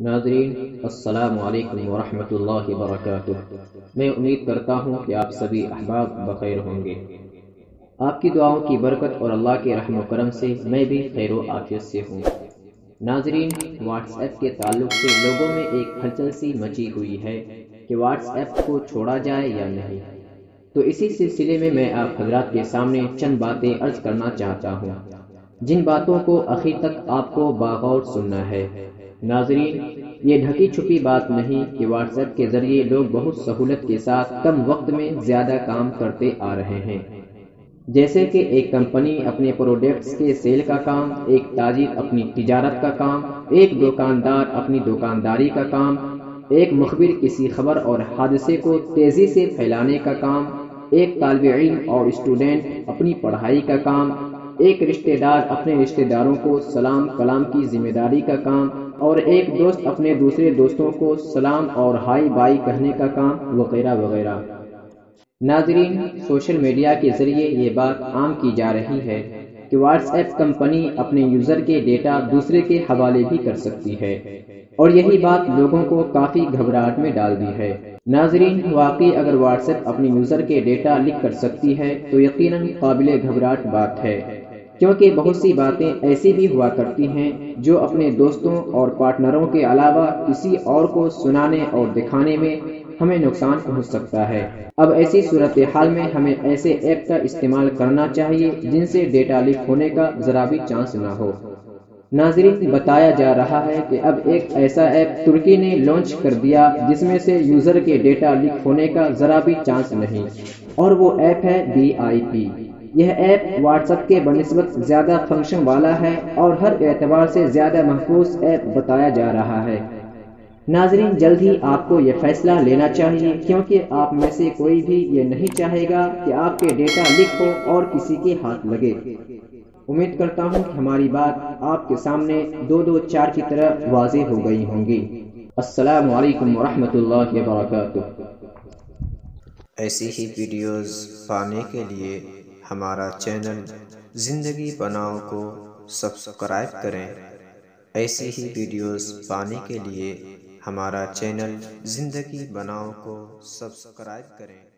ناظرین السلام علیکم ورحمۃ اللہ وبرکاتہ۔ میں امید کرتا ہوں کہ آپ سبھی احباب بخیر ہوں گے۔ آپ کی دعاؤں کی برکت اور اللہ کے رحم و کرم سے میں بھی خیر و عافیت سے ہوں۔ ناظرین، واٹس ایپ کے تعلق سے لوگوں میں ایک ہلچل سی مچی ہوئی ہے کہ واٹس ایپ کو چھوڑا جائے یا نہیں۔ تو اسی سلسلے میں آپ حضرات کے سامنے چند باتیں عرض کرنا چاہتا ہوں، جن باتوں کو آخر تک آپ کو باغور سننا ہے۔ ناظرین، یہ ڈھکی چھپی بات نہیں کہ واٹس ایپ کے ذریعے لوگ بہت سہولت کے ساتھ کم وقت میں زیادہ کام کرتے آ رہے ہیں، جیسے کہ ایک کمپنی اپنے پروڈکٹس کے سیل کا کام، ایک تاجر اپنی تجارت کا کام، ایک دکاندار اپنی دکانداری کا کام، ایک مخبر کسی خبر اور حادثے کو تیزی سے پھیلانے کا کام، ایک طالب علم اور اسٹوڈنٹ اپنی پڑھائی کا کام، ایک رشتہ دار اپنے رشتہ داروں کو سلام کلام کی ذمہ داری کا کام، اور ایک دوست اپنے دوسرے دوستوں کو سلام اور ہائی بائی کہنے کا کام، وغیرہ وغیرہ۔ ناظرین، سوشل میڈیا کے ذریعے یہ بات عام کی جا رہی ہے کہ واٹس ایپ کمپنی اپنے یوزر کے ڈیٹا دوسرے کے حوالے بھی کر سکتی ہے، اور یہی بات لوگوں کو کافی گھبراہٹ میں ڈال دی ہے۔ ناظرین، واقعی اگر واٹس ایپ اپنے یوزر کے ڈیٹا لیک کر سکتی ہے تو یقیناً قابل گھبراہٹ بات ہے، کیونکہ بہت سی باتیں ایسی بھی ہوا کرتی ہیں جو اپنے دوستوں اور پارٹنروں کے علاوہ کسی اور کو سنانے اور دکھانے میں ہمیں نقصان پہنچ سکتا ہے۔ اب ایسی صورتحال میں ہمیں ایسے ایپ کا استعمال کرنا چاہیے جن سے ڈیٹا لیک ہونے کا ذرا بھی چانس نہ ہو۔ ناظرین، بتایا جا رہا ہے کہ اب ایک ایسا ایپ ترکی نے لانچ کر دیا جس میں سے یوزر کے ڈیٹا لیک ہونے کا ذرا بھی چانس نہیں، اور وہ ایپ ہے BIP۔ یہ ایپ واٹس ایپ کے بنسبت زیادہ فنکشن والا ہے اور ہر اعتبار سے زیادہ محفوظ ایپ بتایا جا رہا ہے۔ ناظرین، جلد ہی آپ کو یہ فیصلہ لینا چاہیے، کیونکہ آپ میں سے کوئی بھی یہ نہیں چاہے گا کہ آپ کے ڈیٹا لیک ہو اور کسی کے ہاتھ لگے۔ امید کرتا ہوں کہ ہماری بات آپ کے سامنے دو دو چار کی طرح واضح ہو گئی ہوں گی۔ السلام علیکم ورحمۃ اللہ وبرکاتہ۔ ایسی ہی ویڈیوز پانے کے لیے ہمارا چینل زندگی بناؤ کو سبسکرائب کریں۔ ایسی ہی ویڈیوز پانے کے لیے ہمارا چینل زندگی بناؤ کو سبسکرائب کریں۔